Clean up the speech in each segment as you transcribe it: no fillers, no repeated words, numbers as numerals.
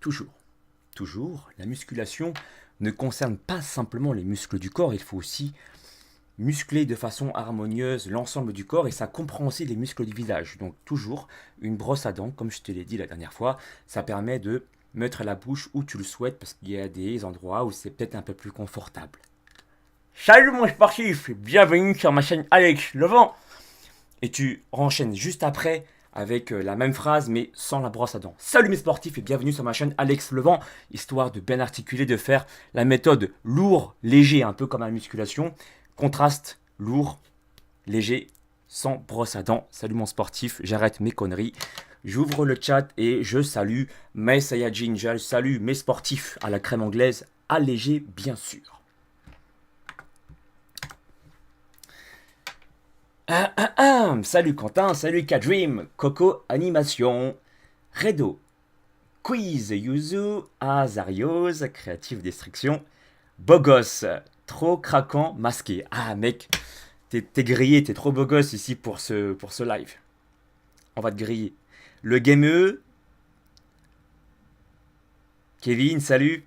Toujours, toujours, la musculation ne concerne pas simplement les muscles du corps, il faut aussi muscler de façon harmonieuse l'ensemble du corps et ça comprend aussi les muscles du visage. Donc toujours une brosse à dents, comme je te l'ai dit la dernière fois, ça permet de mettre la bouche où tu le souhaites parce qu'il y a des endroits où c'est peut-être un peu plus confortable. Salut mon sportif, bienvenue sur ma chaîne Alex Levent. Et tu enchaînes juste après avec la même phrase mais sans la brosse à dents. Salut mes sportifs et bienvenue sur ma chaîne Alex Levent, histoire de bien articuler, de faire la méthode lourd, léger, un peu comme la musculation. Contraste, lourd, léger, sans brosse à dents. Salut mon sportif, j'arrête mes conneries. J'ouvre le chat et je salue mes Saiyajin, je salue mes sportifs à la crème anglaise, allégé bien sûr. Salut Quentin, salut Kadream, Coco Animation, Redo, Quiz, Yuzu, Azarios, Créative Destruction, Bogos, trop craquant, masqué. Ah mec, t'es grillé, t'es trop beau gosse ici pour ce live. On va te griller. Le gameux, Kevin, salut.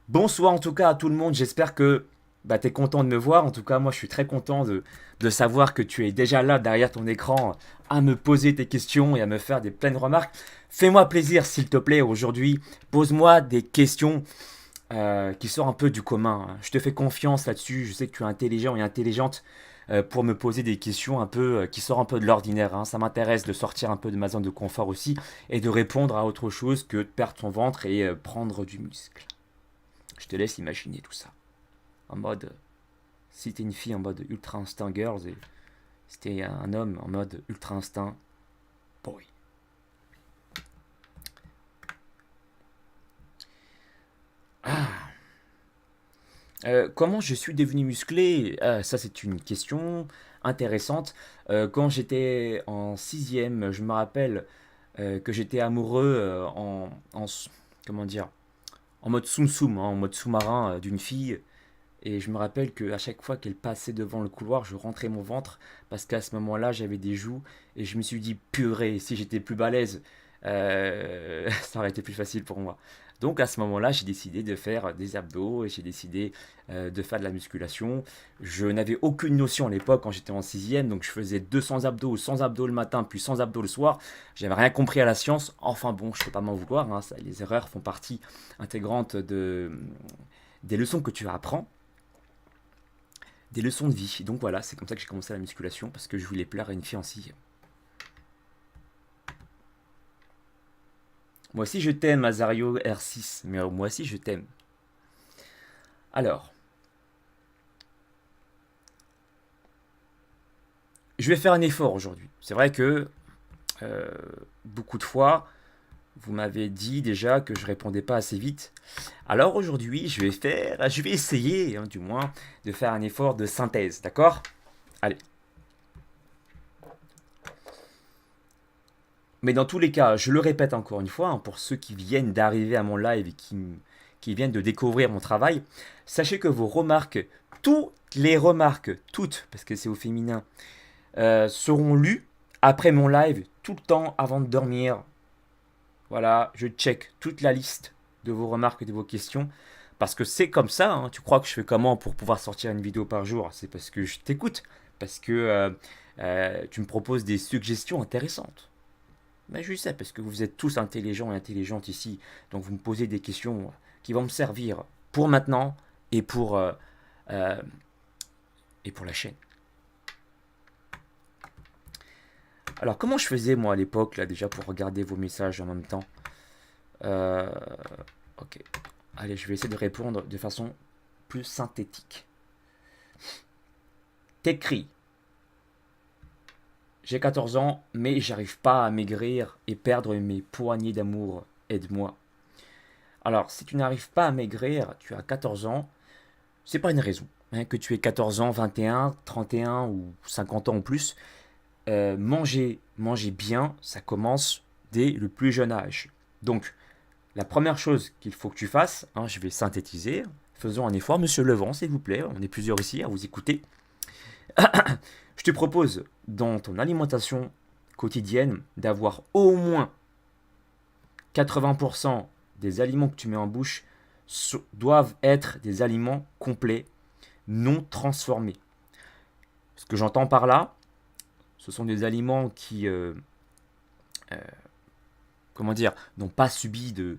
Bonsoir en tout cas à tout le monde, j'espère que tu es content de me voir. En tout cas, moi je suis très content de savoir que tu es déjà là derrière ton écran à me poser tes questions et à me faire des pleines remarques. Fais-moi plaisir s'il te plaît aujourd'hui, pose-moi des questions qui sortent un peu du commun. Je te fais confiance là-dessus, je sais que tu es intelligent et intelligente pour me poser des questions un peu qui sortent un peu de l'ordinaire, hein. Ça m'intéresse de sortir un peu de ma zone de confort aussi et de répondre à autre chose que de perdre ton ventre et prendre du muscle. Je te laisse imaginer tout ça. En mode, si t'es une fille en mode ultra instinct girls et si t'es un homme en mode ultra instinct boy. Comment je suis devenu musclé? Ça c'est une question intéressante. Quand j'étais en sixième, je me rappelle que j'étais amoureux comment dire, en mode soum soum, hein, en mode sous-marin d'une fille. Et je me rappelle qu'à chaque fois qu'elle passait devant le couloir, je rentrais mon ventre parce qu'à ce moment-là, j'avais des joues et je me suis dit, purée, si j'étais plus balèze, ça aurait été plus facile pour moi. Donc à ce moment-là, j'ai décidé de faire des abdos et j'ai décidé de faire de la musculation. Je n'avais aucune notion à l'époque quand j'étais en sixième, donc je faisais 200 abdos ou 100 abdos le matin, puis 100 abdos le soir. J'avais rien compris à la science. Enfin bon, je ne peux pas m'en vouloir, hein, les erreurs font partie intégrante des leçons que tu apprends, des leçons de vie. Donc voilà, c'est comme ça que j'ai commencé la musculation parce que je voulais plaire à une fille en sixième. Moi aussi je t'aime, Azario R6, mais moi aussi je t'aime. Alors, je vais faire un effort aujourd'hui. C'est vrai que euh, beaucoup de fois, vous m'avez dit déjà que je répondais pas assez vite. Alors aujourd'hui, je vais essayer, hein, du moins, de faire un effort de synthèse, d'accord? Allez. Mais dans tous les cas, je le répète encore une fois, hein, pour ceux qui viennent d'arriver à mon live et qui viennent de découvrir mon travail, sachez que vos remarques, toutes les remarques, toutes, parce que c'est au féminin, seront lues après mon live, tout le temps avant de dormir. Voilà, je check toute la liste de vos remarques et de vos questions. Parce que c'est comme ça, hein. Tu crois que je fais comment pour pouvoir sortir une vidéo par jour? C'est parce que je t'écoute, parce que tu me proposes des suggestions intéressantes. Ben, je sais, parce que vous êtes tous intelligents et intelligentes ici. Donc vous me posez des questions qui vont me servir pour maintenant et euh, et pour la chaîne. Alors comment je faisais moi à l'époque, là déjà, pour regarder vos messages en même temps? Euh, ok. Allez, je vais essayer de répondre de façon plus synthétique. T'écris. J'ai 14 ans, mais j'arrive pas à maigrir et perdre mes poignées d'amour. Aide-moi. Alors, si tu n'arrives pas à maigrir, tu as 14 ans, c'est pas une raison, hein, que tu aies 14 ans, 21, 31 ou 50 ans ou plus. Manger bien, ça commence dès le plus jeune âge. Donc, la première chose qu'il faut que tu fasses, hein, je vais synthétiser, faisons un effort, monsieur Levent, s'il vous plaît, on est plusieurs ici à vous écouter. Je te propose dans ton alimentation quotidienne d'avoir au moins 80% des aliments que tu mets en bouche doivent être des aliments complets, non transformés. Ce que j'entends par là, ce sont des aliments qui, comment dire, n'ont pas subi de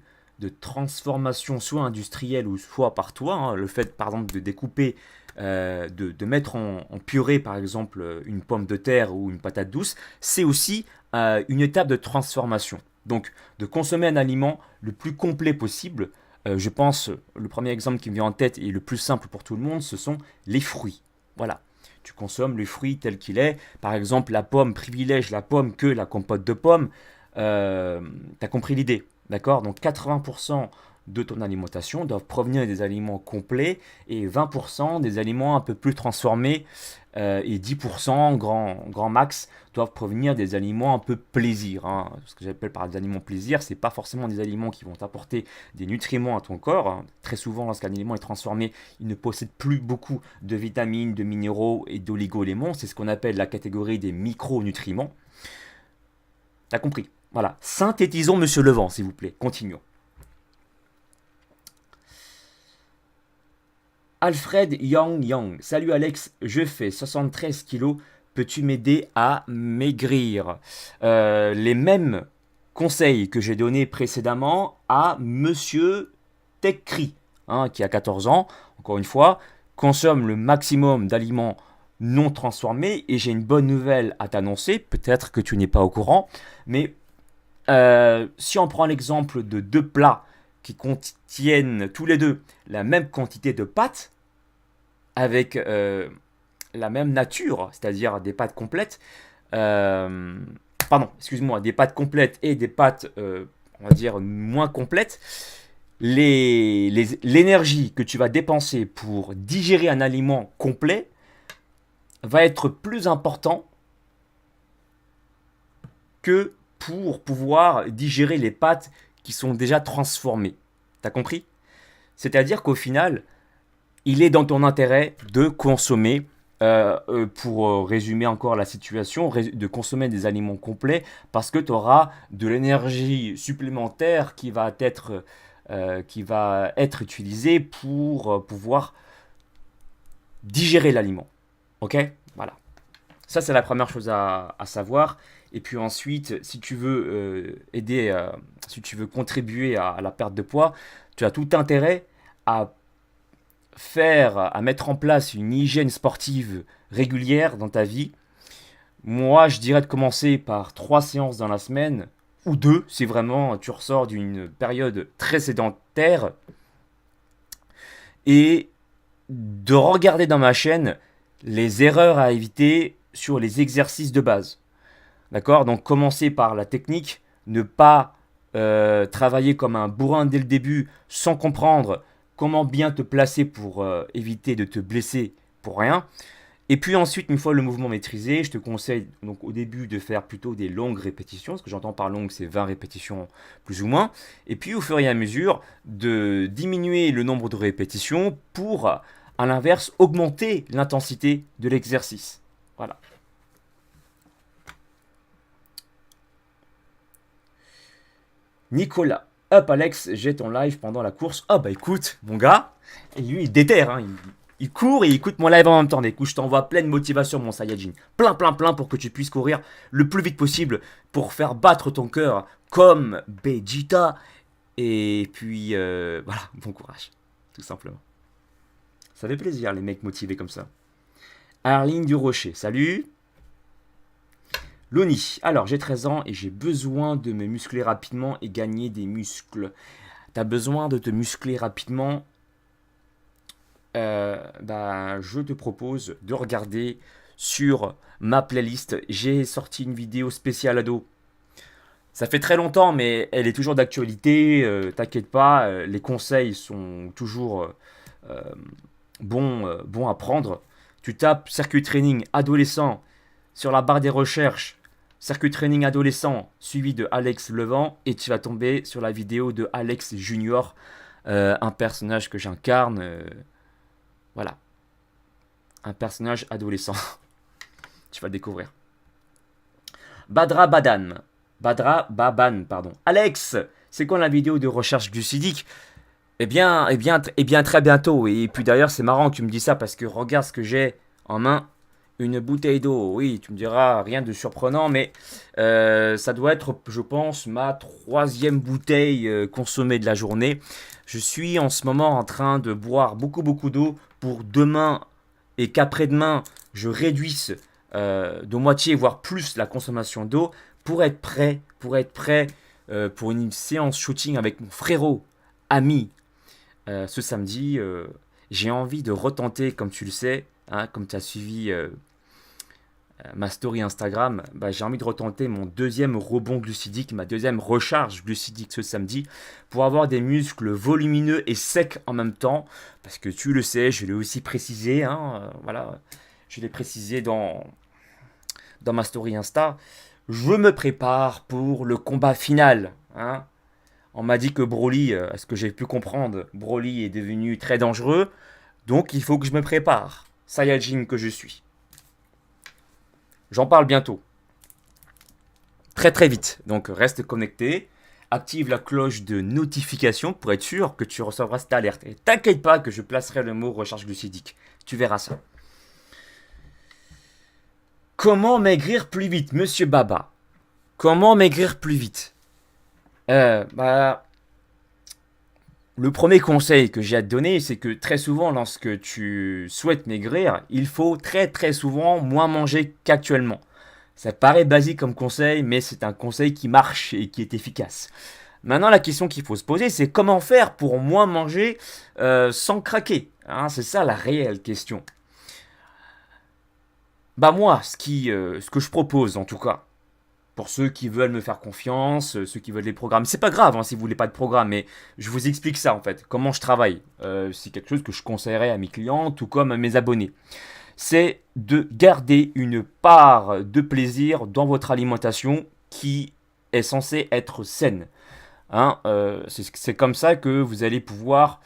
transformation soit industrielle ou soit par toi. Hein. Le fait, par exemple, de découper, de mettre en purée, par exemple, une pomme de terre ou une patate douce, c'est aussi une étape de transformation. Donc, de consommer un aliment le plus complet possible. Je pense, le premier exemple qui me vient en tête et le plus simple pour tout le monde, ce sont les fruits. Voilà. Tu consommes le fruit tel qu'il est. Par exemple, la pomme privilège la pomme que la compote de pommes. T'as compris l'idée, d'accord? Donc 80% de ton alimentation doivent provenir des aliments complets et 20% des aliments un peu plus transformés et 10% grand max doivent provenir des aliments un peu plaisir. Hein. Ce que j'appelle par des aliments plaisir, c'est pas forcément des aliments qui vont t'apporter des nutriments à ton corps. Hein. Très souvent, lorsqu'un aliment est transformé, il ne possède plus beaucoup de vitamines, de minéraux et d'oligo-éléments. C'est ce qu'on appelle la catégorie des micronutriments. T'as compris? Voilà. Synthétisons Monsieur Levent, s'il vous plaît. Continuons. Alfred Yang Yang. Salut Alex, je fais 73 kilos. Peux-tu m'aider à maigrir? Les mêmes conseils que j'ai donnés précédemment à Monsieur Tekri, hein, qui a 14 ans. Encore une fois, consomme le maximum d'aliments non transformés. Et j'ai une bonne nouvelle à t'annoncer. Peut-être que tu n'es pas au courant. Mais si on prend l'exemple de deux plats qui contiennent tous les deux la même quantité de pâtes, avec la même nature, c'est-à-dire des pâtes complètes, pardon, excuse-moi, des pâtes complètes et des pâtes, on va dire, moins complètes, l'énergie que tu vas dépenser pour digérer un aliment complet va être plus important que pour pouvoir digérer les pâtes qui sont déjà transformées. T'as compris? C'est-à-dire qu'au final, il est dans ton intérêt de consommer, pour résumer encore la situation, de consommer des aliments complets parce que tu auras de l'énergie supplémentaire qui va être utilisée pour pouvoir digérer l'aliment. Ok? Voilà. Ça, c'est la première chose à savoir. Et puis ensuite, si tu veux aider, si tu veux contribuer à la perte de poids, tu as tout intérêt à à mettre en place une hygiène sportive régulière dans ta vie. Moi, je dirais de commencer par 3 séances dans la semaine, ou 2, si vraiment tu ressors d'une période très sédentaire, et de regarder dans ma chaîne les erreurs à éviter sur les exercices de base. D'accord? Donc commencer par la technique, ne pas travailler comme un bourrin dès le début sans comprendre comment bien te placer pour éviter de te blesser pour rien. Et puis ensuite, une fois le mouvement maîtrisé, je te conseille donc au début de faire plutôt des longues répétitions. Ce que j'entends par longue, c'est 20 répétitions plus ou moins. Et puis au fur et à mesure de diminuer le nombre de répétitions pour, à l'inverse, augmenter l'intensité de l'exercice. Voilà. Nicolas. Hop Alex, j'ai ton live pendant la course. Ah bah écoute, mon gars, et lui il déterre, hein, il court et il écoute mon live en même temps. Écoute, je t'envoie pleine motivation mon Saiyajin. Plein pour que tu puisses courir le plus vite possible pour faire battre ton cœur comme Vegeta. Et puis voilà, bon courage, tout simplement. Ça fait plaisir les mecs motivés comme ça. Arline Durocher, salut. Loni, alors j'ai 13 ans et j'ai besoin de me muscler rapidement et gagner des muscles. T'as besoin de te muscler rapidement, je te propose de regarder sur ma playlist. J'ai sorti une vidéo spéciale ado. Ça fait très longtemps, mais elle est toujours d'actualité. T'inquiète pas, les conseils sont toujours bons à prendre. Tu tapes circuit training adolescent sur la barre des recherches, circuit training adolescent suivi de Alex Levent, et tu vas tomber sur la vidéo de Alex Junior, un personnage que j'incarne. Voilà, un personnage adolescent. Tu vas le découvrir. Badra Badan. Badra Baban, pardon. Alex, c'est quand la vidéo de recherche glucidique? Très bientôt. Et puis d'ailleurs, c'est marrant que tu me dis ça parce que regarde ce que j'ai en main. Une bouteille d'eau. Oui, tu me diras, rien de surprenant, mais ça doit être, je pense, ma troisième bouteille consommée de la journée. Je suis en ce moment en train de boire beaucoup d'eau pour demain et qu'après-demain, je réduise de moitié, voire plus, la consommation d'eau pour être prêt pour une séance shooting avec mon frérot, ami, ce samedi. J'ai envie de retenter, comme tu le sais, hein, comme tu as suivi ma story Instagram, bah, j'ai envie de retenter mon deuxième rebond glucidique, ma deuxième recharge glucidique ce samedi, pour avoir des muscles volumineux et secs en même temps, parce que tu le sais, je l'ai aussi précisé, hein, voilà, je l'ai précisé dans ma story Insta, je me prépare pour le combat final, hein. On m'a dit que Broly, à ce que j'ai pu comprendre, Broly est devenu très dangereux, donc il faut que je me prépare, Saiyajin que je suis. J'en parle bientôt. Très vite. Donc reste connecté. Active la cloche de notification pour être sûr que tu recevras cette alerte. Et t'inquiète pas que je placerai le mot recharge glucidique. Tu verras ça. Comment maigrir plus vite, monsieur Baba? Comment maigrir plus vite? Le premier conseil que j'ai à te donner, c'est que très souvent, lorsque tu souhaites maigrir, il faut très souvent moins manger qu'actuellement. Ça paraît basique comme conseil, mais c'est un conseil qui marche et qui est efficace. Maintenant, la question qu'il faut se poser, c'est comment faire pour moins manger sans craquer, hein. C'est ça la réelle question. Bah moi, ce que je propose en tout cas, pour ceux qui veulent me faire confiance, ceux qui veulent des programmes. C'est pas grave hein, si vous voulez pas de programme, mais je vous explique ça en fait, comment je travaille. C'est quelque chose que je conseillerais à mes clients, tout comme à mes abonnés. C'est de garder une part de plaisir dans votre alimentation qui est censée être saine, hein. C'est comme ça que vous allez pouvoir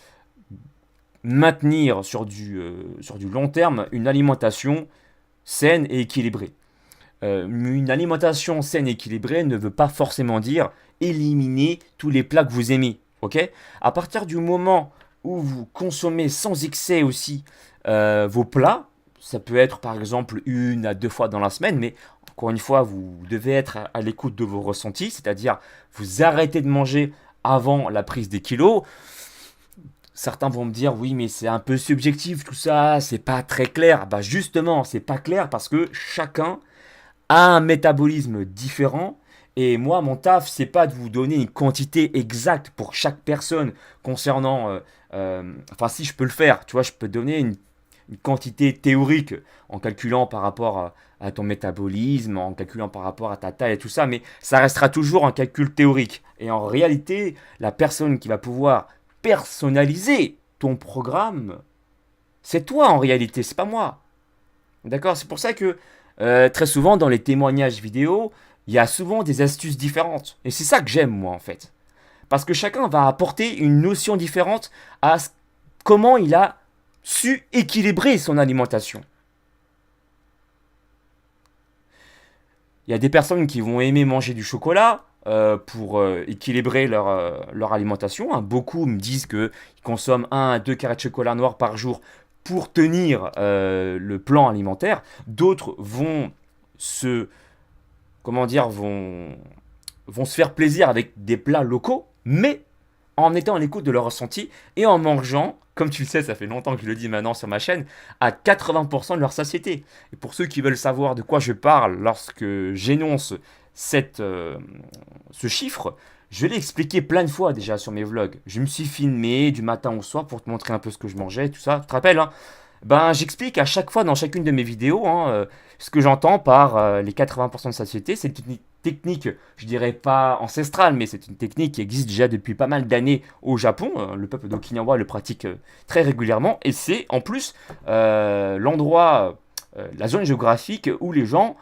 maintenir sur du long terme une alimentation saine et équilibrée. Une alimentation saine et équilibrée ne veut pas forcément dire éliminer tous les plats que vous aimez. Ok? À partir du moment où vous consommez sans excès aussi vos plats, ça peut être par exemple 1 à 2 fois dans la semaine, mais encore une fois, vous devez être à l'écoute de vos ressentis, c'est-à-dire vous arrêtez de manger avant la prise des kilos. Certains vont me dire oui mais c'est un peu subjectif tout ça, c'est pas très clair. Bah justement, c'est pas clair parce que chacun a un métabolisme différent. Et moi, mon taf, c'est pas de vous donner une quantité exacte pour chaque personne concernant. Enfin, si je peux le faire, tu vois, je peux donner une quantité théorique en calculant par rapport à ton métabolisme, en calculant par rapport à ta taille et tout ça, mais ça restera toujours un calcul théorique. Et en réalité, la personne qui va pouvoir personnaliser ton programme, c'est toi en réalité, c'est pas moi. D'accord? C'est pour ça que très souvent dans les témoignages vidéo, il y a souvent des astuces différentes. Et c'est ça que j'aime moi en fait. Parce que chacun va apporter une notion différente à comment il a su équilibrer son alimentation. Il y a des personnes qui vont aimer manger du chocolat pour équilibrer leur alimentation, hein. Beaucoup me disent qu'ils consomment 1 à 2 carrés de chocolat noir par jour pour tenir le plan alimentaire. D'autres vont se, comment dire, vont se faire plaisir avec des plats locaux, mais en étant à l'écoute de leur ressenti et en mangeant, comme tu le sais, ça fait longtemps que je le dis maintenant sur ma chaîne, à 80% de leur satiété. Et pour ceux qui veulent savoir de quoi je parle lorsque j'énonce ce chiffre, je l'ai expliqué plein de fois déjà sur mes vlogs. Je me suis filmé du matin au soir pour te montrer un peu ce que je mangeais, tout ça. Tu te rappelles, hein? Ben, j'explique à chaque fois dans chacune de mes vidéos hein, ce que j'entends par les 80% de satiété. C'est une technique, je dirais pas ancestrale, mais c'est une technique qui existe déjà depuis pas mal d'années au Japon. Le peuple d'Okinawa le pratique très régulièrement. Et c'est en plus l'endroit, la zone géographique où les gens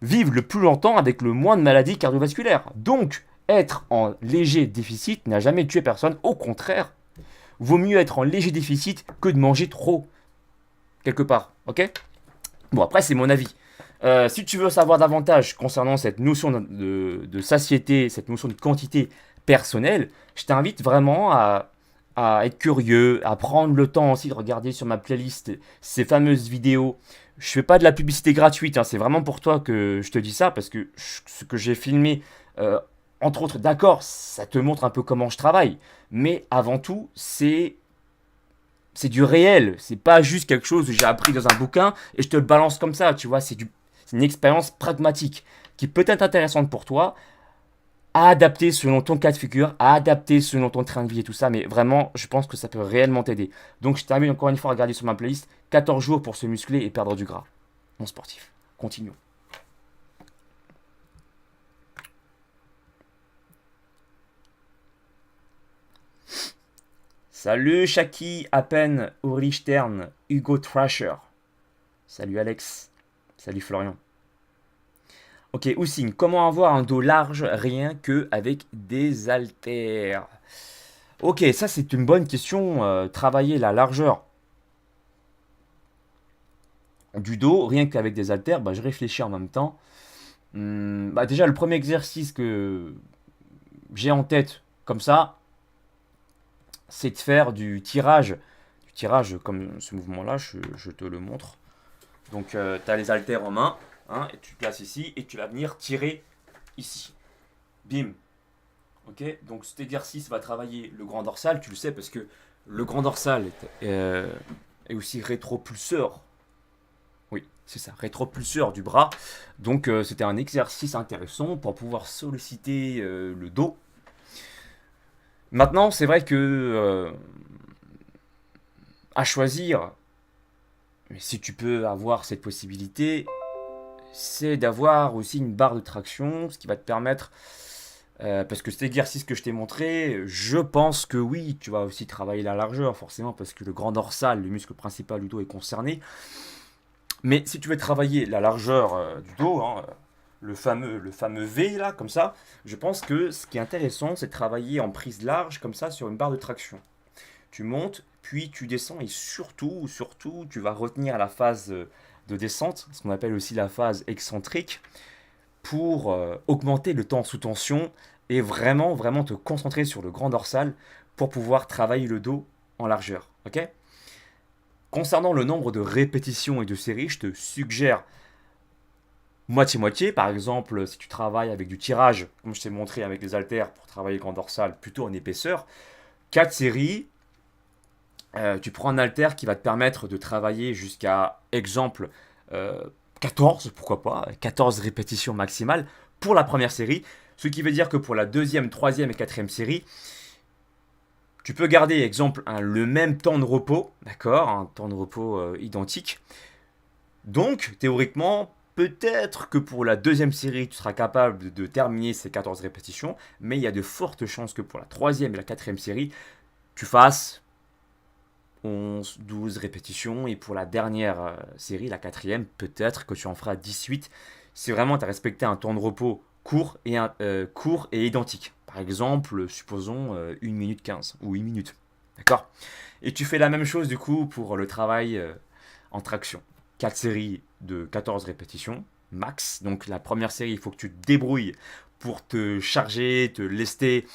vivent le plus longtemps avec le moins de maladies cardiovasculaires. Donc, être en léger déficit n'a jamais tué personne. Au contraire, vaut mieux être en léger déficit que de manger trop. Quelque part, ok? Bon, après, c'est mon avis. Si tu veux savoir davantage concernant cette notion de satiété, cette notion de quantité personnelle, je t'invite vraiment à être curieux, à prendre le temps aussi de regarder sur ma playlist ces fameuses vidéos. Je fais pas de la publicité gratuite, hein, c'est vraiment pour toi que je te dis ça, parce que ce que j'ai filmé, euh, entre autres, d'accord, ça te montre un peu comment je travaille, mais avant tout, c'est du réel. C'est pas juste quelque chose que j'ai appris dans un bouquin et je te le balance comme ça, tu vois. C'est une expérience pragmatique qui peut être intéressante pour toi, à adapter selon ton cas de figure, à adapter selon ton train de vie et tout ça. Mais vraiment, je pense que ça peut réellement t'aider. Donc, je t'invite encore une fois à regarder sur ma playlist 14 jours pour se muscler et perdre du gras. Mon sportif. Continuons. Salut Shaki, Appen, Uri Stern, Hugo Thrasher. Salut Alex. Salut Florian. Ok, Oussine, comment avoir un dos large rien que avec des haltères? Ok, ça c'est une bonne question. Travailler la largeur du dos rien qu'avec des haltères, bah, je réfléchis en même temps. Bah, déjà, le premier exercice que j'ai en tête comme ça, c'est de faire du tirage. Du tirage comme ce mouvement-là, je te le montre. Donc, tu as les haltères en main, hein, et tu te places ici, et tu vas venir tirer ici. Bim. Ok, donc cet exercice va travailler le grand dorsal, tu le sais, parce que le grand dorsal est aussi rétropulseur. Oui, c'est ça, rétropulseur du bras. Donc c'était un exercice intéressant pour pouvoir solliciter le dos. Maintenant, c'est vrai que à choisir, mais si tu peux avoir cette possibilité, c'est d'avoir aussi une barre de traction, ce qui va te permettre. Parce que cet exercice que je t'ai montré, je pense que oui, tu vas aussi travailler la largeur, forcément, parce que le grand dorsal, le muscle principal du dos, est concerné. Mais si tu veux travailler la largeur du dos, hein, le fameux V, là, comme ça, je pense que ce qui est intéressant, c'est de travailler en prise large, comme ça, sur une barre de traction. Tu montes, puis tu descends, et surtout, tu vas retenir la phase de descente, ce qu'on appelle aussi la phase excentrique, pour augmenter le temps sous tension et vraiment te concentrer sur le grand dorsal pour pouvoir travailler le dos en largeur. Ok. Concernant le nombre de répétitions et de séries, je te suggère moitié-moitié. Par exemple, si tu travailles avec du tirage, comme je t'ai montré avec les haltères pour travailler le grand dorsal plutôt en épaisseur, 4 séries, tu prends un haltère qui va te permettre de travailler jusqu'à, exemple, euh, 14, pourquoi pas, 14 répétitions maximales pour la première série. Ce qui veut dire que pour la deuxième, troisième et quatrième série, tu peux garder, exemple, le même temps de repos, d'accord, un temps de repos identique. Donc, théoriquement, peut-être que pour la deuxième série, tu seras capable de terminer ces 14 répétitions, mais il y a de fortes chances que pour la troisième et la quatrième série, tu fasses 11, 12 répétitions. Et pour la dernière série, la quatrième, peut-être que tu en feras 18. Si vraiment tu as respecté un temps de repos court et identique. Par exemple, supposons 1 minute 15 ou 1 minute. D'accord. Et tu fais la même chose du coup pour le travail en traction. 4 séries de 14 répétitions, max. Donc la première série, il faut que tu te débrouilles pour te charger, te lester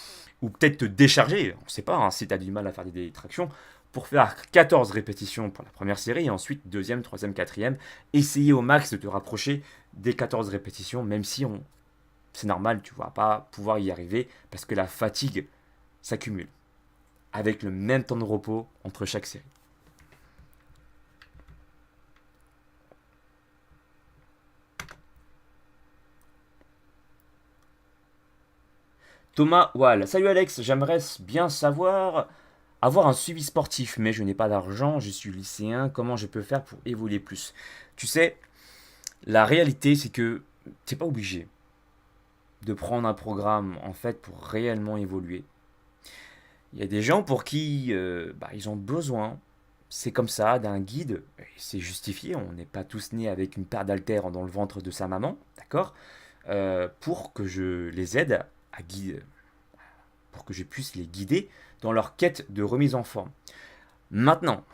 ou peut-être te décharger. On ne sait pas hein, si tu as du mal à faire des tractions pour faire 14 répétitions pour la première série et ensuite deuxième, troisième, quatrième. Essayez au max de te rapprocher des 14 répétitions, même si c'est normal, tu ne vas pas pouvoir y arriver parce que la fatigue s'accumule avec le même temps de repos entre chaque série. Thomas Wall. Salut Alex, j'aimerais bien savoir avoir un suivi sportif, mais je n'ai pas d'argent, je suis lycéen, comment je peux faire pour évoluer plus? Tu sais, la réalité c'est que tu n'es pas obligé de prendre un programme en fait pour réellement évoluer. Il y a des gens pour qui ils ont besoin, c'est comme ça, d'un guide, et c'est justifié, on n'est pas tous nés avec une paire d'haltères dans le ventre de sa maman, d'accord. Pour que je les aide à guider, pour que je puisse les guider dans leur quête de remise en forme. Maintenant,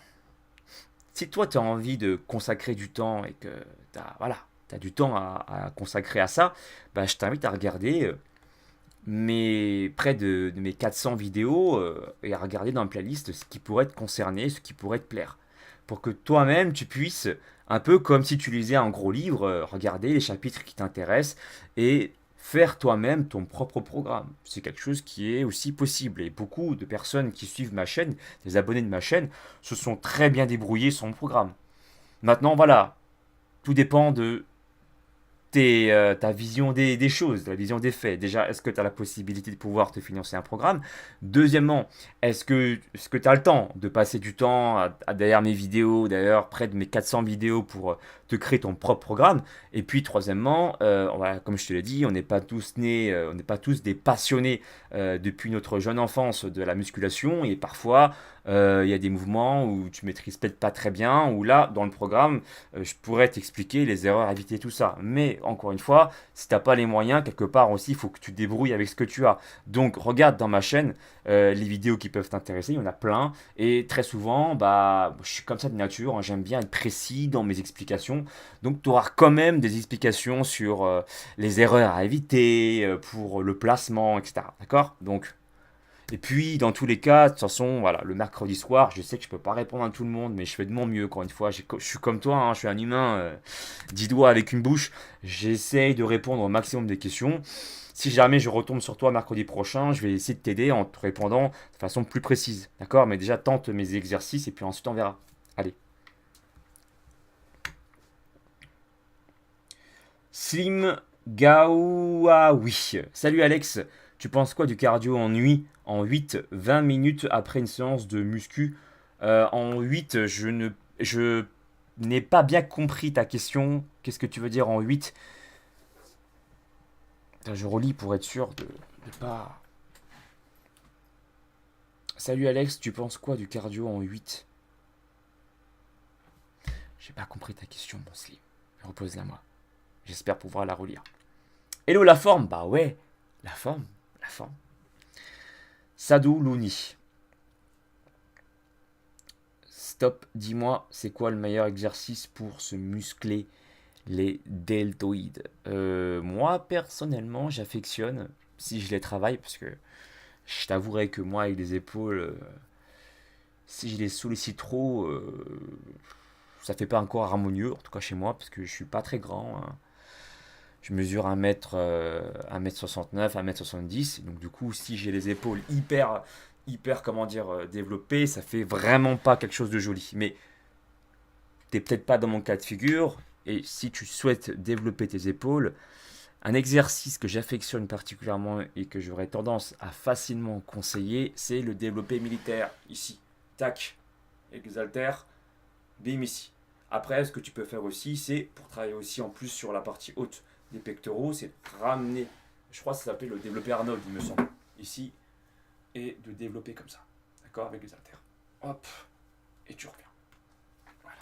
si toi tu as envie de consacrer du temps et que tu as, voilà, as du temps à consacrer à ça, bah, je t'invite à regarder près de mes 400 vidéos et à regarder dans la playlist ce qui pourrait te concerner, ce qui pourrait te plaire. Pour que toi-même, tu puisses, un peu comme si tu lisais un gros livre, regarder les chapitres qui t'intéressent et faire toi-même ton propre programme. C'est quelque chose qui est aussi possible. Et beaucoup de personnes qui suivent ma chaîne, des abonnés de ma chaîne, se sont très bien débrouillés sans le programme. Maintenant, voilà, tout dépend de ta vision des choses, la vision des faits. Déjà, est-ce que tu as la possibilité de pouvoir te financer un programme? Deuxièmement, est-ce que tu as le temps de passer du temps derrière mes vidéos, d'ailleurs près de mes 400 vidéos pour te créer ton propre programme? Et puis troisièmement, voilà, comme je te l'ai dit, on n'est pas tous nés, on n'est pas tous des passionnés depuis notre jeune enfance de la musculation et parfois il y a des mouvements où tu maîtrises peut-être pas très bien, où là, dans le programme, je pourrais t'expliquer les erreurs à éviter, tout ça. Mais encore une fois, si t'as pas les moyens, quelque part aussi, il faut que tu te débrouilles avec ce que tu as. Donc regarde dans ma chaîne les vidéos qui peuvent t'intéresser, il y en a plein. Et très souvent, bah, je suis comme ça de nature, hein, j'aime bien être précis dans mes explications. Donc tu auras quand même des explications sur les erreurs à éviter, pour le placement, etc. D'accord? Donc et puis, dans tous les cas, de toute façon, voilà, le mercredi soir, je sais que je peux pas répondre à tout le monde, mais je fais de mon mieux, encore une fois. Je suis comme toi, hein, je suis un humain, 10 doigts avec une bouche. J'essaye de répondre au maximum des questions. Si jamais je retombe sur toi mercredi prochain, je vais essayer de t'aider en te répondant de façon plus précise. D'accord? Mais déjà, tente mes exercices et puis ensuite on verra. Allez. Slim Gawawi. Salut Alex, tu penses quoi du cardio en nuit en 8-20 minutes après une séance de muscu? En 8, je n'ai pas bien compris ta question. Qu'est-ce que tu veux dire en 8? Attends, je relis pour être sûr de pas... Salut Alex, tu penses quoi du cardio en 8? J'ai pas compris ta question, mon Slim. Repose-la moi. J'espère pouvoir la relire. Hello la forme? Bah ouais, la forme, la forme. Sadou Louni. Stop, dis-moi, c'est quoi le meilleur exercice pour se muscler les deltoïdes? Moi, personnellement, j'affectionne, si je les travaille, parce que je t'avouerai que moi, avec les épaules, si je les sollicite trop, ça fait pas encore harmonieux, en tout cas chez moi, parce que je suis pas très grand, hein. Je mesure 1m69, 1m70. Donc du coup, si j'ai les épaules hyper, comment dire, développées, ça fait vraiment pas quelque chose de joli. Mais t'es peut-être pas dans mon cas de figure. Et si tu souhaites développer tes épaules, un exercice que j'affectionne particulièrement et que j'aurais tendance à facilement conseiller, c'est le développé militaire. Ici, tac, exaltère, bim ici. Après, ce que tu peux faire aussi, c'est pour travailler aussi en plus sur la partie haute des pectoraux, c'est de ramener, je crois que ça s'appelle le développé Arnold, il me semble, ici, et de développer comme ça, d'accord, avec les haltères. Hop, et tu reviens. Voilà.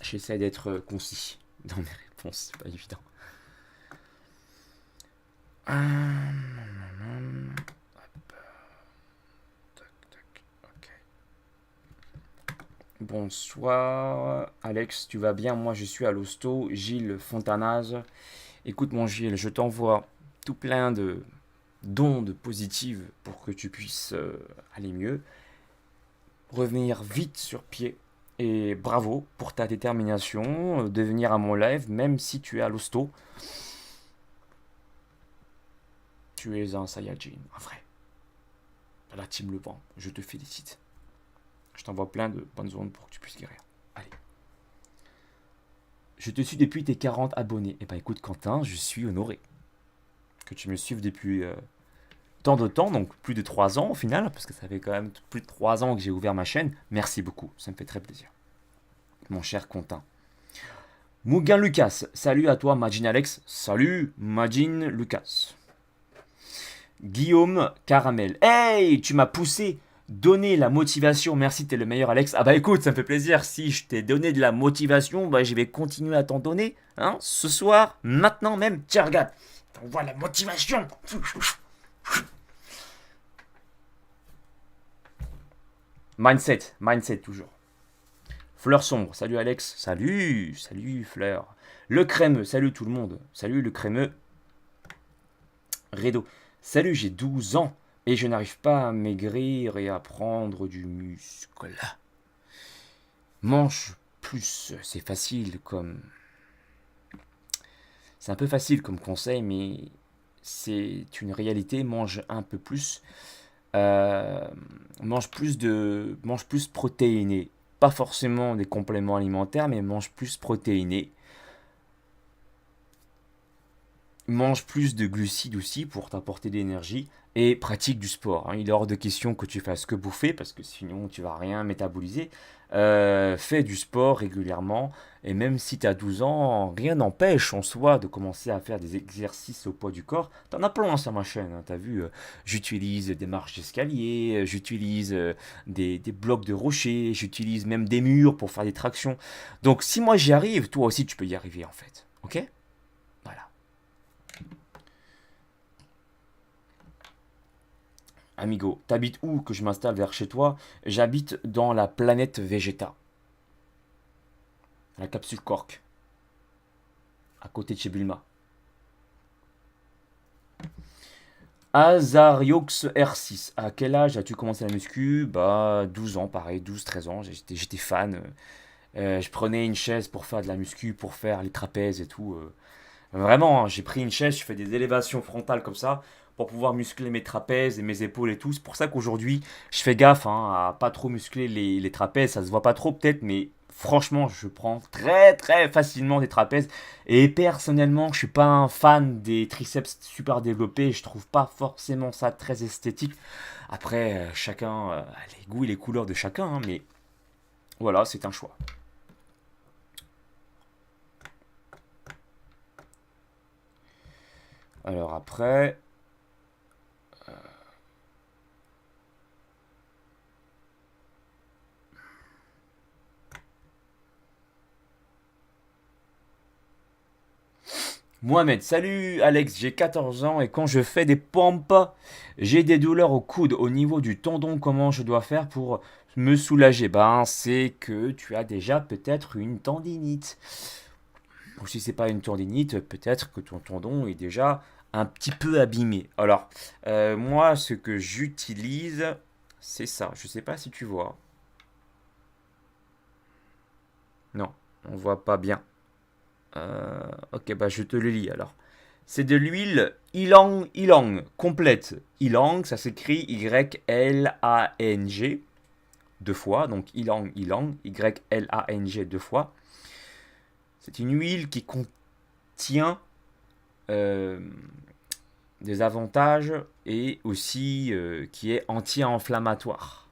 J'essaie d'être concis dans mes réponses, c'est pas évident. Bonsoir, Alex, tu vas bien? Moi, je suis à l'hosto, Gilles Fontanaz. Écoute, mon Gilles, je t'envoie tout plein de d'ondes positives pour que tu puisses aller mieux, revenir vite sur pied. Et bravo pour ta détermination de venir à mon live, même si tu es à l'hosto. Tu es un Saiyajin, un vrai. La team Le Vent, je te félicite. Je t'envoie plein de bonnes ondes pour que tu puisses guérir. Allez. Je te suis depuis tes 40 abonnés. Eh ben écoute Quentin, je suis honoré que tu me suives depuis tant de temps, donc plus de 3 ans au final, parce que ça fait quand même plus de 3 ans que j'ai ouvert ma chaîne. Merci beaucoup, ça me fait très plaisir. Mon cher Quentin. Mugan Lucas, salut à toi Majin Alex. Salut Majin Lucas. Guillaume Caramel. Hey, tu m'as poussé. Donner la motivation, merci, t'es le meilleur Alex. Ah bah écoute, ça me fait plaisir, si je t'ai donné de la motivation, bah je vais continuer à t'en donner, hein, ce soir, maintenant même, tiens regarde, t'envoies la motivation. Mindset toujours. Fleur sombre, salut Alex, salut Fleur. Le crémeux, salut tout le monde, salut le crémeux. Redo, salut, j'ai 12 ans et je n'arrive pas à maigrir et à prendre du muscle. Mange plus, c'est facile comme... C'est un peu facile comme conseil, mais c'est une réalité. Mange un peu plus. Euh, mange plus protéiné. Pas forcément des compléments alimentaires, mais mange plus protéiné. Mange plus de glucides aussi pour t'apporter de l'énergie. Et pratique du sport, hein. Il est hors de question que tu fasses que bouffer parce que sinon tu vas rien métaboliser. Fais du sport régulièrement et même si tu as 12 ans, rien n'empêche en soi de commencer à faire des exercices au poids du corps. T'en as plein sur ma chaîne, hein. T'as vu, j'utilise des marches d'escalier, j'utilise des blocs de rochers, j'utilise même des murs pour faire des tractions. Donc si moi j'y arrive, toi aussi tu peux y arriver en fait. Ok? Voilà. Amigo, t'habites où que je m'installe vers chez toi? J'habite dans la planète Vegeta, la capsule Cork, à côté de chez Bulma. Azariox R6, à quel âge as-tu commencé la muscu? Bah 12 ans, pareil, 12-13 ans, j'étais fan. Je prenais une chaise pour faire de la muscu, pour faire les trapèzes et tout. Vraiment, hein, j'ai pris une chaise, je fais des élévations frontales comme ça pour pouvoir muscler mes trapèzes et mes épaules et tout. C'est pour ça qu'aujourd'hui, je fais gaffe, hein, à pas trop muscler les trapèzes. Ça se voit pas trop peut-être, mais franchement, je prends très très facilement des trapèzes. Et personnellement, je suis pas un fan des triceps super développés. Je trouve pas forcément ça très esthétique. Après, chacun, les goûts et les couleurs de chacun, hein, mais voilà, c'est un choix. Alors après, Mohamed, salut Alex, j'ai 14 ans et quand je fais des pompes, j'ai des douleurs au coude, au niveau du tendon. Comment je dois faire pour me soulager? Ben, c'est que tu as déjà peut-être une tendinite. Ou si c'est pas une tendinite, peut-être que ton tendon est déjà un petit peu abîmé. Alors, moi, ce que j'utilise, c'est ça. Je sais pas si tu vois. Non, on voit pas bien. Ok, bah je te le lis alors. C'est de l'huile ylang ylang complète. Ylang, ça s'écrit Y-L-A-N-G deux fois. Donc ylang ylang, Y-L-A-N-G deux fois. C'est une huile qui contient euh, des avantages et aussi qui est anti-inflammatoire.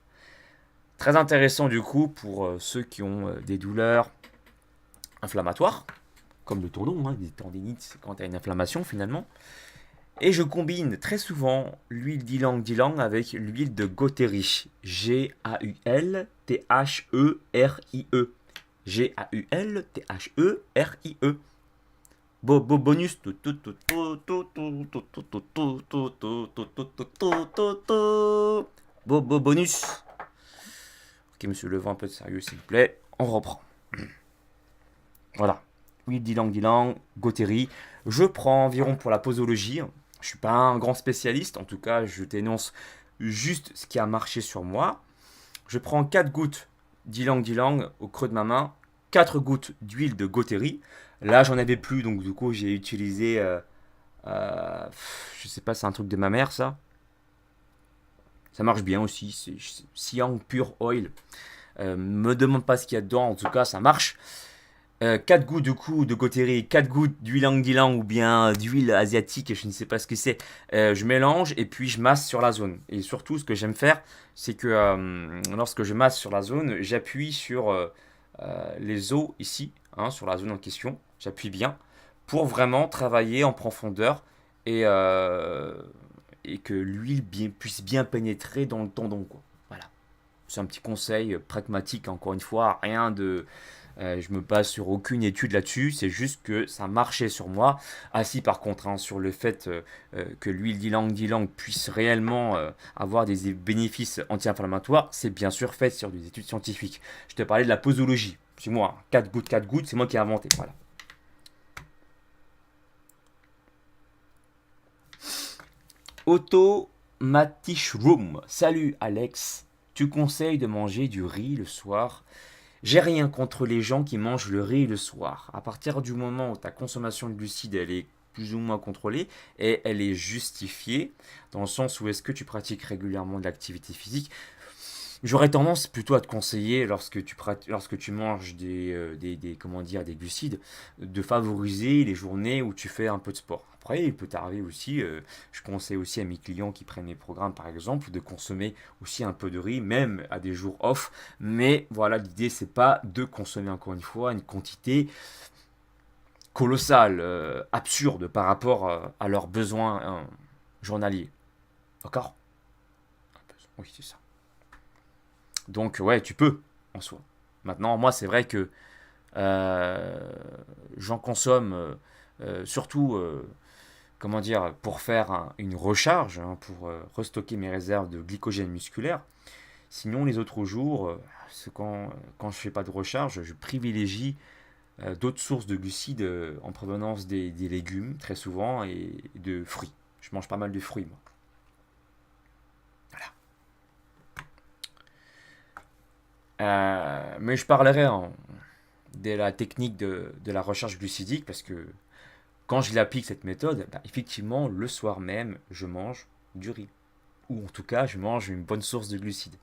Très intéressant du coup pour ceux qui ont des douleurs inflammatoires, comme le tendon, hein, des tendinites, c'est quand tu as une inflammation finalement. Et je combine très souvent l'huile d'ylang ylang avec l'huile de Gaultherie. G-A-U-L-T-H-E-R-I-E. G-A-U-L-T-H-E-R-I-E. Bonus. Bonus. Ok, monsieur, levant un peu de sérieux, s'il vous plaît. On reprend. Voilà. Huile d'ylang ylang, Gaultherie. Je prends environ pour la posologie. Je suis pas un grand spécialiste, en tout cas, je t'énonce juste ce qui a marché sur moi. Je prends 4 gouttes d'ylang ylang au creux de ma main, 4 gouttes d'huile de Gaultherie. Là, j'en avais plus, donc du coup, j'ai utilisé. Je sais pas, c'est un truc de ma mère, ça. Ça marche bien aussi, c'est Siang Pure Oil. Me demande pas ce qu'il y a dedans, en tout cas, ça marche. 4 gouttes de coup de Gaultherie, 4 gouttes d'huile ylang ou bien d'huile asiatique, je ne sais pas ce que c'est. Je mélange et puis je masse sur la zone. Et surtout, ce que j'aime faire, c'est que lorsque je masse sur la zone, j'appuie sur les os ici, hein, sur la zone en question. J'appuie bien pour vraiment travailler en profondeur et, et que l'huile puisse bien pénétrer dans le tendon, quoi. Voilà. C'est un petit conseil pragmatique, encore une fois, rien de je me base sur aucune étude là-dessus, c'est juste que ça marchait sur moi. Assis par contre, hein, sur le fait que l'huile d'ylang ylang puisse réellement avoir des bénéfices anti-inflammatoires, c'est bien sûr fait sur des études scientifiques. Je te parlais de la posologie. C'est moi, 4 gouttes, c'est moi qui ai inventé. Voilà. Automatisch Room. Salut Alex. Tu conseilles de manger du riz le soir. J'ai rien contre les gens qui mangent le riz le soir. À partir du moment où ta consommation de glucides elle est plus ou moins contrôlée et elle est justifiée, dans le sens où est-ce que tu pratiques régulièrement de l'activité physique, j'aurais tendance plutôt à te conseiller lorsque tu manges comment dire, des glucides, de favoriser les journées où tu fais un peu de sport. Après, il peut t'arriver aussi, je conseille aussi à mes clients qui prennent mes programmes par exemple, de consommer aussi un peu de riz, même à des jours off. Mais voilà, l'idée c'est pas de consommer encore une fois une quantité colossale, absurde par rapport à leurs besoins journaliers. D'accord? Oui, c'est ça. Donc ouais, tu peux en soi. Maintenant, moi, c'est vrai que j'en consomme surtout, comment dire, pour faire une recharge, hein, pour restocker mes réserves de glycogène musculaire. Sinon, les autres jours, quand je fais pas de recharge, je privilégie d'autres sources de glucides en provenance des légumes, très souvent, et de fruits. Je mange pas mal de fruits, moi. Voilà. Mais je parlerai de la technique de la recherche glucidique parce que quand je l'applique cette méthode, bah, effectivement, le soir même, je mange du riz. Ou en tout cas, je mange une bonne source de glucides.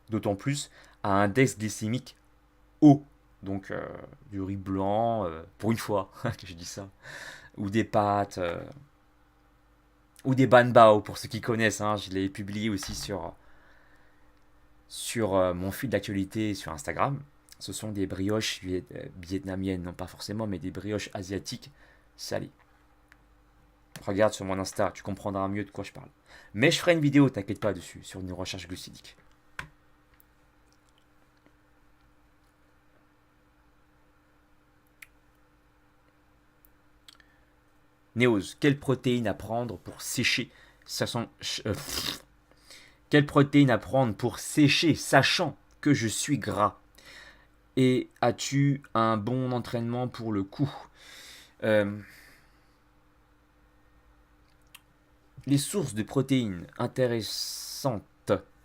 D'autant plus à un index glycémique haut. Donc du riz blanc, pour une fois que je dis ça. Ou des pâtes, ou des ban bao, pour ceux qui connaissent. Hein, je l'ai publié aussi sur mon fil d'actualité sur Instagram. Ce sont des brioches vietnamiennes, non pas forcément, mais des brioches asiatiques salées. Regarde sur mon Insta, tu comprendras mieux de quoi je parle. Mais je ferai une vidéo, t'inquiète pas dessus, sur une recherche glucidique. Néose, quelle protéine à prendre pour sécher sachant, quelle protéine à prendre pour sécher sachant que je suis gras? Et as-tu un bon entraînement pour le coup? Euh, les sources de protéines intéressantes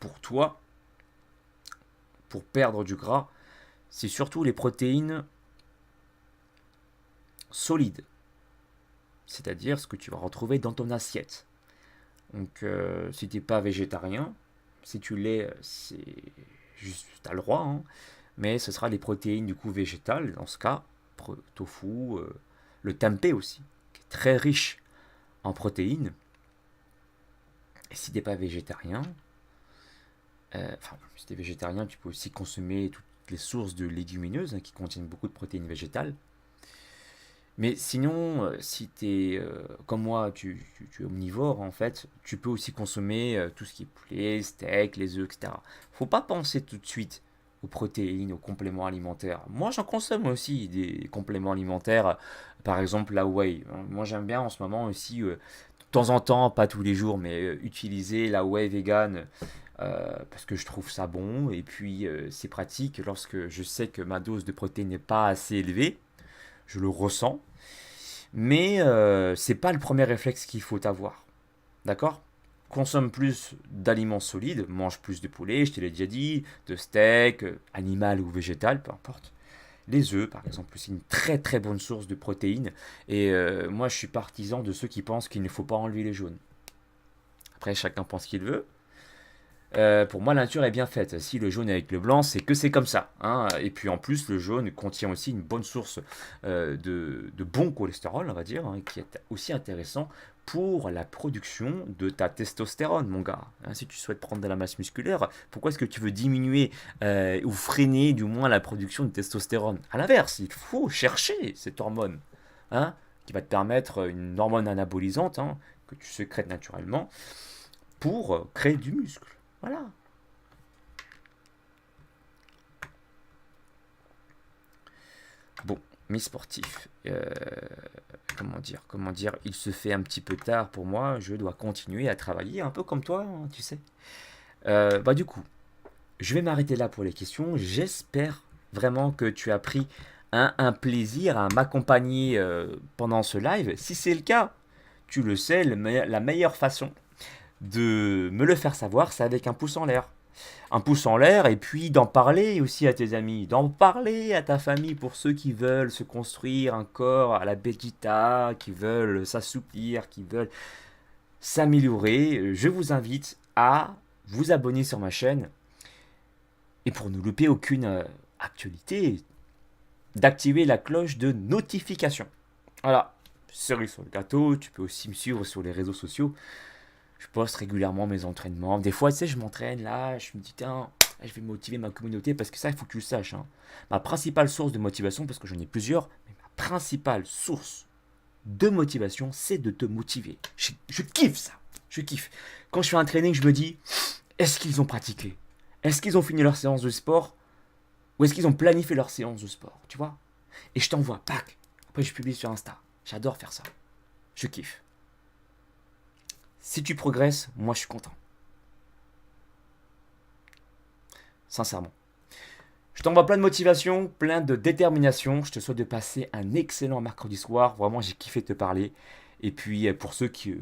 pour toi, pour perdre du gras, c'est surtout les protéines solides, c'est-à-dire ce que tu vas retrouver dans ton assiette. Donc, si tu n'es pas végétarien, si tu l'es, c'est juste, tu as le droit, hein, mais ce sera les protéines du coup végétales, dans ce cas, tofu, le tempeh aussi, qui est très riche en protéines. Et si tu n'es pas végétarien, enfin, si tu es végétarien, tu peux aussi consommer toutes les sources de légumineuses hein, qui contiennent beaucoup de protéines végétales. Mais sinon, si tu es comme moi, tu es omnivore, en fait, tu peux aussi consommer tout ce qui est poulet, steak, les œufs, etc. Faut pas penser tout de suite aux protéines, aux compléments alimentaires. Moi, j'en consomme aussi des compléments alimentaires, par exemple la whey. Moi, j'aime bien en ce moment aussi, de temps en temps, pas tous les jours, mais utiliser la whey vegan parce que je trouve ça bon et puis c'est pratique lorsque je sais que ma dose de protéines n'est pas assez élevée. Je le ressens. Mais c'est pas le premier réflexe qu'il faut avoir. D'accord? Consomme plus d'aliments solides, mange plus de poulet, je te l'ai déjà dit, de steak, animal ou végétal, peu importe. Les œufs, par exemple, c'est une très très bonne source de protéines. Et moi, je suis partisan de ceux qui pensent qu'il ne faut pas enlever les jaunes. Après, chacun pense ce qu'il veut. Pour moi, la nature est bien faite. Si le jaune est avec le blanc, c'est que c'est comme ça. Hein. Et puis en plus, le jaune contient aussi une bonne source de bon cholestérol, on va dire, hein, qui est aussi intéressant pour la production de ta testostérone, mon gars. Hein, si tu souhaites prendre de la masse musculaire, pourquoi est-ce que tu veux diminuer ou freiner du moins la production de testostérone? À l'inverse, il faut chercher cette hormone hein, qui va te permettre une hormone anabolisante hein, que tu sécrètes naturellement pour créer du muscle. Voilà. Bon, mes sportifs, comment dire, il se fait un petit peu tard pour moi, je dois continuer à travailler un peu comme toi, tu sais. Bah du coup, je vais m'arrêter là pour les questions. J'espère vraiment que tu as pris un plaisir à m'accompagner pendant ce live. Si c'est le cas, tu le sais, la meilleure façon de me le faire savoir, c'est avec un pouce en l'air. Un pouce en l'air et puis d'en parler aussi à tes amis, d'en parler à ta famille pour ceux qui veulent se construire un corps à la Vegeta, qui veulent s'assouplir, qui veulent s'améliorer. Je vous invite à vous abonner sur ma chaîne et pour ne louper aucune actualité, d'activer la cloche de notification. Voilà, cerise sur le gâteau, tu peux aussi me suivre sur les réseaux sociaux. Je poste régulièrement mes entraînements. Des fois, tu sais, je m'entraîne là, je me dis, tiens, je vais motiver ma communauté parce que ça, il faut que tu le saches, hein. Ma principale source de motivation, parce que j'en ai plusieurs, mais ma principale source de motivation, c'est de te motiver. Je kiffe ça. Je kiffe. Quand je fais un training, je me dis, est-ce qu'ils ont pratiqué? Est-ce qu'ils ont fini leur séance de sport? Ou est-ce qu'ils ont planifié leur séance de sport? Tu vois? Et je t'envoie, pack. Après, je publie sur Insta. J'adore faire ça. Je kiffe. Si tu progresses, moi je suis content. Sincèrement. Je t'envoie plein de motivation, plein de détermination. Je te souhaite de passer un excellent mercredi soir. Vraiment, j'ai kiffé te parler. Et puis, pour ceux qui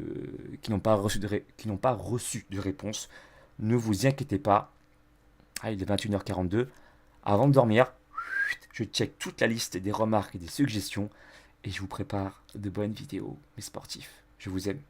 n'ont pas reçu de réponse, ne vous inquiétez pas. Ah, il est 21h42. Avant de dormir, je check toute la liste des remarques et des suggestions. Et je vous prépare de bonnes vidéos, mes sportifs. Je vous aime.